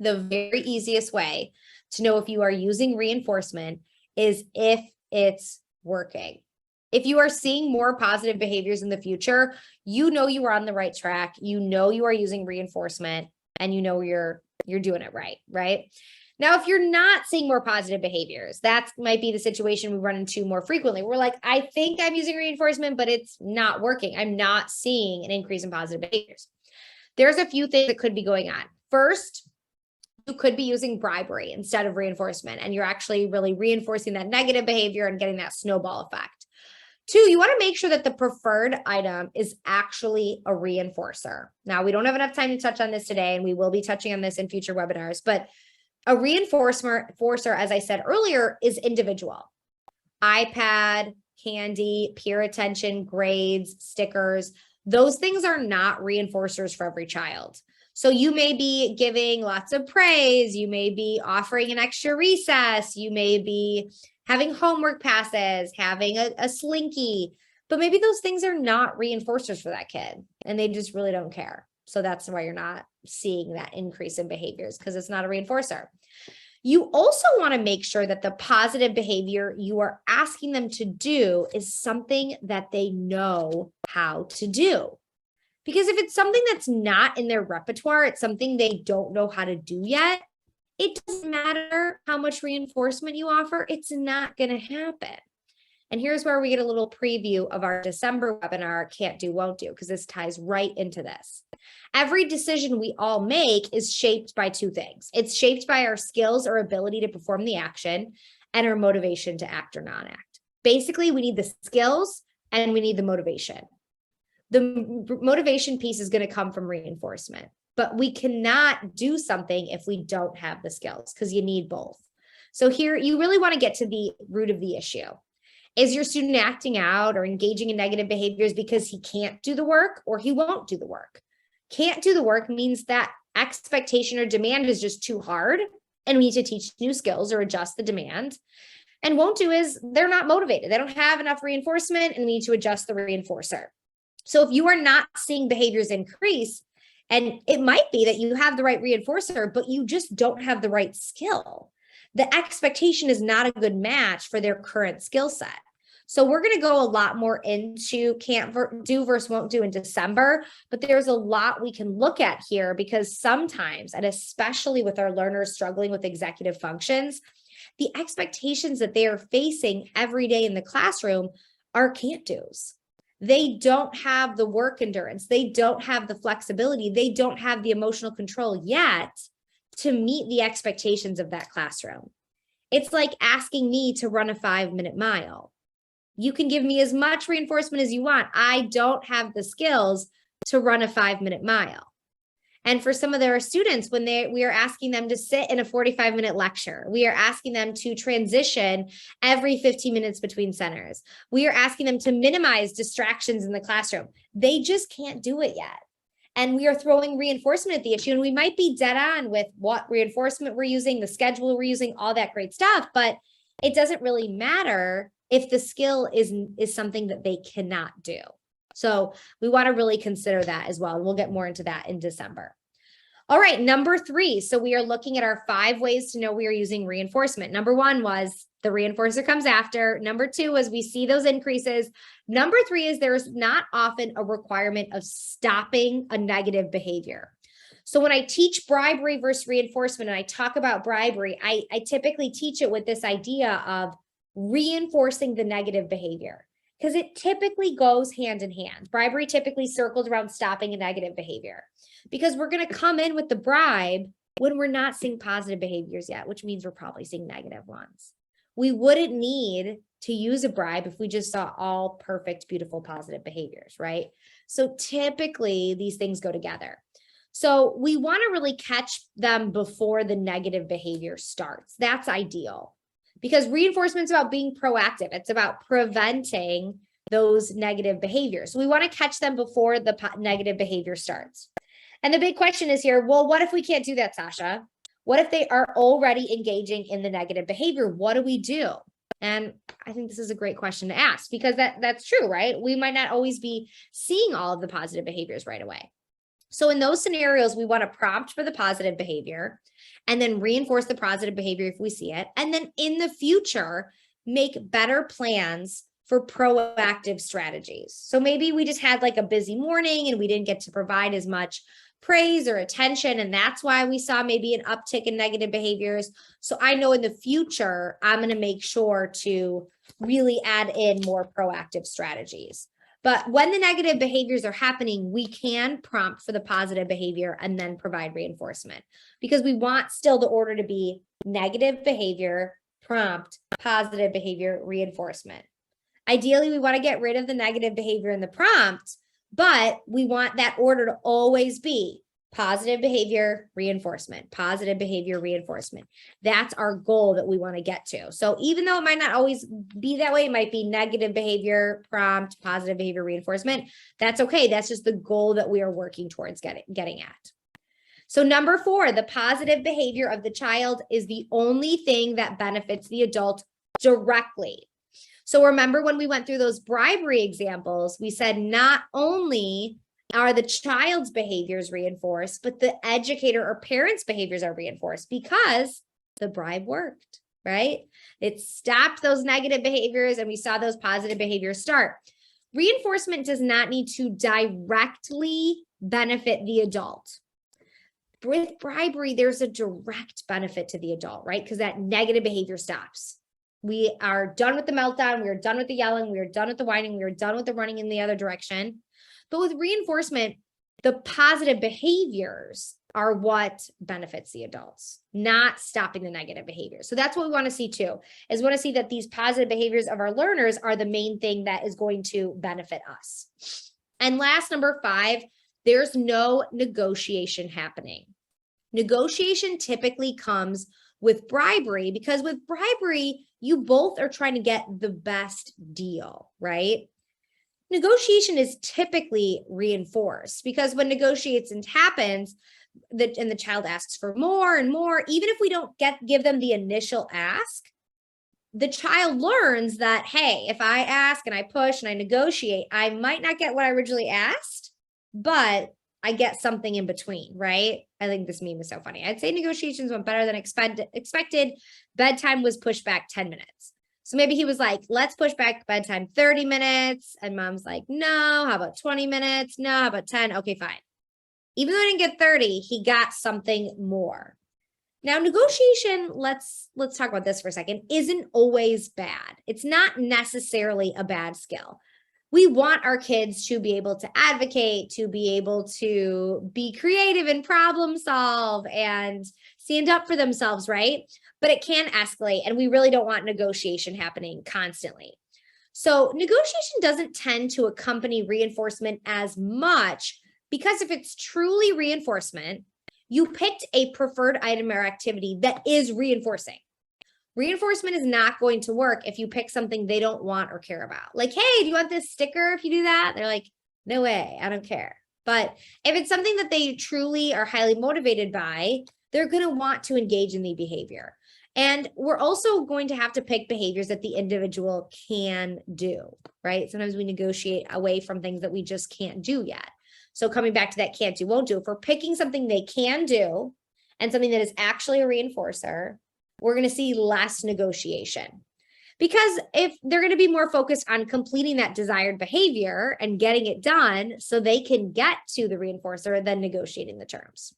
The very easiest way to know if you are using reinforcement is if it's working. If you are seeing more positive behaviors in the future, you know you are on the right track, you know you are using reinforcement, and you know you're doing it right, right? Now, if you're not seeing more positive behaviors, that might be the situation we run into more frequently. We're like, I think I'm using reinforcement, but it's not working. I'm not seeing an increase in positive behaviors. There's a few things that could be going on. First, you could be using bribery instead of reinforcement, and you're actually really reinforcing that negative behavior and getting that snowball effect. 2, you want to make sure that the preferred item is actually a reinforcer. Now, we don't have enough time to touch on this today, and we will be touching on this in future webinars, but a reinforcer, as I said earlier, is individual. iPad, candy, peer attention, grades, stickers, those things are not reinforcers for every child. So you may be giving lots of praise, you may be offering an extra recess, you may be having homework passes, having a slinky, but maybe those things are not reinforcers for that kid and they just really don't care. So that's why you're not seeing that increase in behaviors, because it's not a reinforcer. You also want to make sure that the positive behavior you are asking them to do is something that they know how to do. Because if it's something that's not in their repertoire, it's something they don't know how to do yet, it doesn't matter how much reinforcement you offer, it's not going to happen. And here's where we get a little preview of our December webinar, Can't Do, Won't Do, because this ties right into this. Every decision we all make is shaped by 2 things. It's shaped by our skills or ability to perform the action and our motivation to act or not act. Basically, we need the skills and we need the motivation. The motivation piece is going to come from reinforcement, but we cannot do something if we don't have the skills, because you need both. So here, you really want to get to the root of the issue. Is your student acting out or engaging in negative behaviors because he can't do the work or he won't do the work? Can't do the work means that expectation or demand is just too hard and we need to teach new skills or adjust the demand. And won't do is they're not motivated. They don't have enough reinforcement and we need to adjust the reinforcer. So if you are not seeing behaviors increase, and it might be that you have the right reinforcer, but you just don't have the right skill, the expectation is not a good match for their current skill set. So we're going to go a lot more into can't do versus won't do in December, but there's a lot we can look at here, because sometimes, and especially with our learners struggling with executive functions, the expectations that they are facing every day in the classroom are can't do's. They don't have the work endurance. They don't have the flexibility. They don't have the emotional control yet to meet the expectations of that classroom. It's like asking me to run a 5-minute mile. You can give me as much reinforcement as you want. I don't have the skills to run a 5-minute mile. And for some of their students, when we are asking them to sit in a 45-minute lecture, we are asking them to transition every 15 minutes between centers. We are asking them to minimize distractions in the classroom. They just can't do it yet. And we are throwing reinforcement at the issue, and we might be dead on with what reinforcement we're using, the schedule we're using, all that great stuff, but it doesn't really matter if the skill is something that they cannot do. So we want to really consider that as well. And we'll get more into that in December. All right, number 3. So we are looking at our 5 ways to know we are using reinforcement. Number 1 was the reinforcer comes after. Number 2 is we see those increases. Number 3 is there's not often a requirement of stopping a negative behavior. So when I teach bribery versus reinforcement and I talk about bribery, I typically teach it with this idea of reinforcing the negative behavior. because it typically goes hand in hand. Bribery typically circles around stopping a negative behavior because we're going to come in with the bribe when we're not seeing positive behaviors yet, which means we're probably seeing negative ones. We wouldn't need to use a bribe if we just saw all perfect, beautiful, positive behaviors, right? So typically these things go together. So we want to really catch them before the negative behavior starts. That's ideal because reinforcement is about being proactive. It's about preventing those negative behaviors. So we want to catch them before the negative behavior starts. And the big question is here, well, what if we can't do that, Sasha? What if they are already engaging in the negative behavior? What do we do? And I think this is a great question to ask because that's true, right? We might not always be seeing all of the positive behaviors right away. So in those scenarios, we want to prompt for the positive behavior and then reinforce the positive behavior if we see it. And then in the future, make better plans for proactive strategies. So maybe we just had like a busy morning and we didn't get to provide as much praise or attention. And that's why we saw maybe an uptick in negative behaviors. So I know in the future, I'm going to make sure to really add in more proactive strategies. But when the negative behaviors are happening, we can prompt for the positive behavior and then provide reinforcement because we want still the order to be negative behavior, prompt, positive behavior, reinforcement. Ideally, we want to get rid of the negative behavior in the prompt, but we want that order to always be positive behavior, reinforcement, positive behavior, reinforcement. That's our goal that we want to get to. So even though it might not always be that way, it might be negative behavior, prompt, positive behavior, reinforcement. That's okay. That's just the goal that we are working towards getting at. So number 4, the positive behavior of the child is the only thing that benefits the adult directly. So remember when we went through those bribery examples, we said not only are the child's behaviors reinforced, but the educator or parents' behaviors are reinforced because the bribe worked, right? It stopped those negative behaviors and we saw those positive behaviors start. Reinforcement does not need to directly benefit the adult. With bribery, there's a direct benefit to the adult, right? Because that negative behavior stops. We are done with the meltdown. We are done with the yelling. We are done with the whining. We are done with the running in the other direction. But with reinforcement, the positive behaviors are what benefits the adults, not stopping the negative behavior. So that's what we want to see too, is we want to see that these positive behaviors of our learners are the main thing that is going to benefit us. And last, number 5, there's no negotiation happening. Negotiation typically comes with bribery because with bribery, you both are trying to get the best deal, right? Negotiation is typically reinforced because when negotiation happens, and the child asks for more and more, even if we don't give them the initial ask, the child learns that, hey, if I ask and I push and I negotiate, I might not get what I originally asked, but I get something in between, right? I think this meme is so funny. I'd say negotiations went better than expected. Bedtime was pushed back 10 minutes. So maybe he was like, let's push back bedtime 30 minutes. And mom's like, no, how about 20 minutes? No, how about 10? Okay, fine. Even though I didn't get 30, he got something more. Now, negotiation, let's talk about this for a second, isn't always bad. It's not necessarily a bad skill. We want our kids to be able to advocate, to be able to be creative and problem solve and stand up for themselves, right? But it can escalate and we really don't want negotiation happening constantly. So negotiation doesn't tend to accompany reinforcement as much because if it's truly reinforcement, you picked a preferred item or activity that is reinforcing. Reinforcement is not going to work if you pick something they don't want or care about. Like, hey, do you want this sticker if you do that? They're like, no way, I don't care. But if it's something that they truly are highly motivated by, they're going to want to engage in the behavior. And we're also going to have to pick behaviors that the individual can do, right? Sometimes we negotiate away from things that we just can't do yet. So coming back to that can't do, won't do, if we're picking something they can do and something that is actually a reinforcer, we're going to see less negotiation. Because if they're going to be more focused on completing that desired behavior and getting it done so they can get to the reinforcer than negotiating the terms.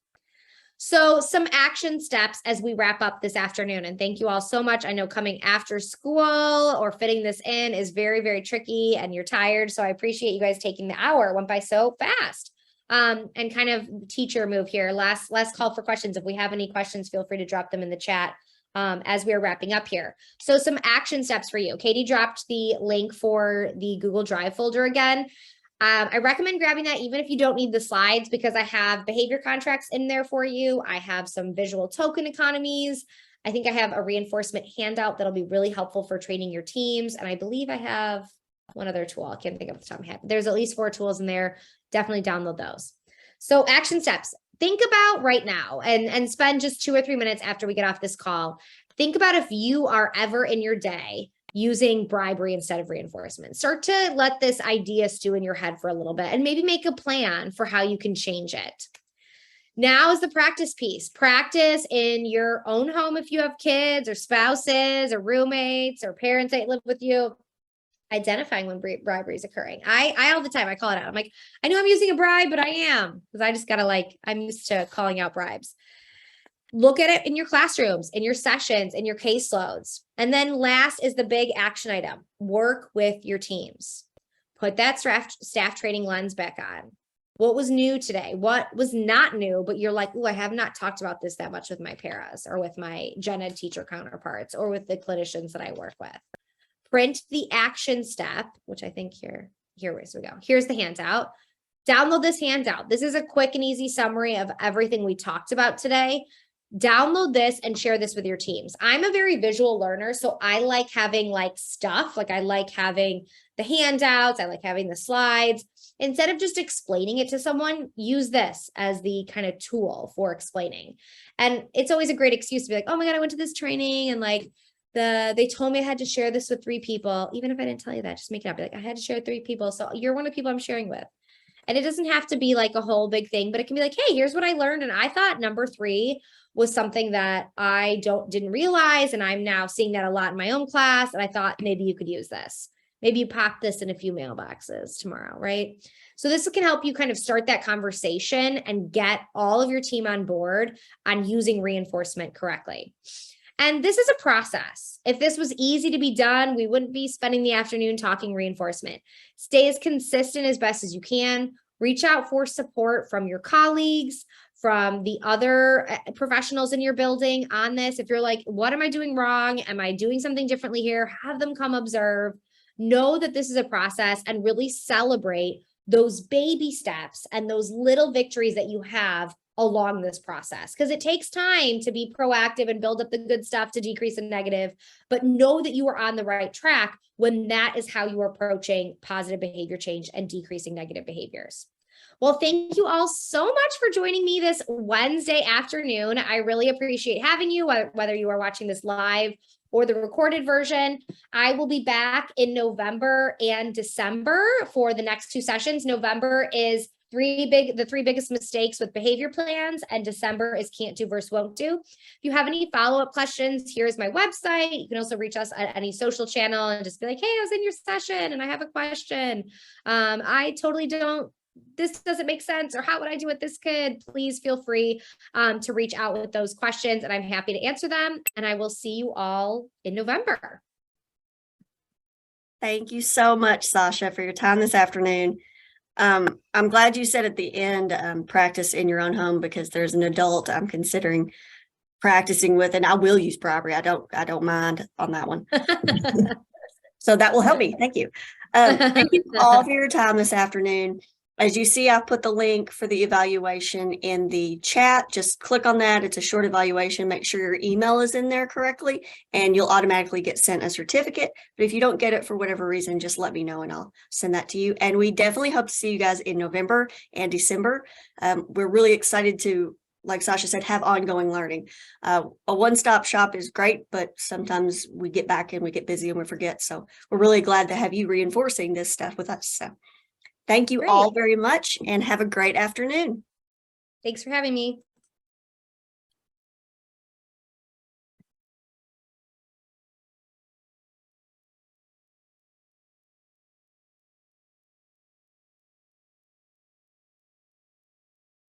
So some action steps as we wrap up this afternoon. And thank you all so much. I know coming after school or fitting this in is very, very tricky and you're tired. So I appreciate you guys taking the hour. It went by so fast. And kind of teacher move here. Last call for questions. If we have any questions, feel free to drop them in the chat as we are wrapping up here. So some action steps for you. Katie dropped the link for the Google Drive folder again. I recommend grabbing that even if you don't need the slides, because I have behavior contracts in there for you. I have some visual token economies. I think I have a reinforcement handout that'll be really helpful for training your teams. And I believe I have one other tool. I can't think of the top of my head. There's at least 4 tools in there. Definitely download those. So action steps. Think about right now and spend just 2 or 3 minutes after we get off this call. Think about if you are ever in your day using bribery instead of reinforcement. Start to let this idea stew in your head for a little bit and maybe make a plan for how you can change it. Now is the practice piece. Practice in your own home if you have kids or spouses or roommates or parents that live with you, identifying when bribery is occurring. I all the time, I call it out. I'm like, I know I'm using a bribe, but I am, because I just gotta I'm used to calling out bribes. Look at it in your classrooms, in your sessions, in your caseloads. And then last is the big action item. Work with your teams. Put that staff training lens back on. What was new today? What was not new, but you're like, oh, I have not talked about this that much with my paras or with my gen ed teacher counterparts or with the clinicians that I work with. Print the action step, which I think here we go. Here's the handout. Download this handout. This is a quick and easy summary of everything we talked about today. Download this and share this with your teams. I'm a very visual learner, so I like having stuff. I like having the handouts. I like having the slides. Instead of just explaining it to someone, use this as the kind of tool for explaining. And it's always a great excuse to be like, oh my God, I went to this training and they told me I had to share this with 3 people. Even if I didn't tell you that, just make it up. Be like, I had to share 3 people. So you're one of the people I'm sharing with. And it doesn't have to be a whole big thing, but it can be hey, here's what I learned. And I thought number 3 was something that I didn't realize. And I'm now seeing that a lot in my own class. And I thought maybe you could use this. Maybe you pop this in a few mailboxes tomorrow, right? So this can help you kind of start that conversation and get all of your team on board on using reinforcement correctly. And this is a process. If this was easy to be done, we wouldn't be spending the afternoon talking reinforcement. Stay as consistent as best as you can. Reach out for support from your colleagues, from the other professionals in your building on this. If you're like, what am I doing wrong? Am I doing something differently here? Have them come observe. Know that this is a process and really celebrate those baby steps and those little victories that you have along this process, because it takes time to be proactive and build up the good stuff to decrease the negative, but know that you are on the right track when that is how you are approaching positive behavior change and decreasing negative behaviors. Well, thank you all so much for joining me this Wednesday afternoon. I really appreciate having you, whether you are watching this live or the recorded version. I will be back in November and December for the next 2 sessions. November is the 3 biggest mistakes with behavior plans, and December is can't do versus won't do. If you have any follow-up questions, here's my website. You can also reach us at any social channel and just be like, hey, I was in your session and I have a question. This doesn't make sense, or how would I do with this kid? Please feel free to reach out with those questions, and I'm happy to answer them. And I will see you all in November. Thank you so much, Sasha, for your time this afternoon. I'm glad you said at the end, practice in your own home, because there's an adult I'm considering practicing with, and I will use bribery. I don't mind on that one. So that will help me. Thank you. Thank you all for your time this afternoon. As you see, I've put the link for the evaluation in the chat. Just click on that. It's a short evaluation. Make sure your email is in there correctly, and you'll automatically get sent a certificate. But if you don't get it for whatever reason, just let me know and I'll send that to you. And we definitely hope to see you guys in November and December. We're really excited to, like Sasha said, have ongoing learning. A one-stop shop is great, but sometimes we get back and we get busy and we forget. So we're really glad to have you reinforcing this stuff with us. So thank you all very much, and have a great afternoon. Thanks for having me.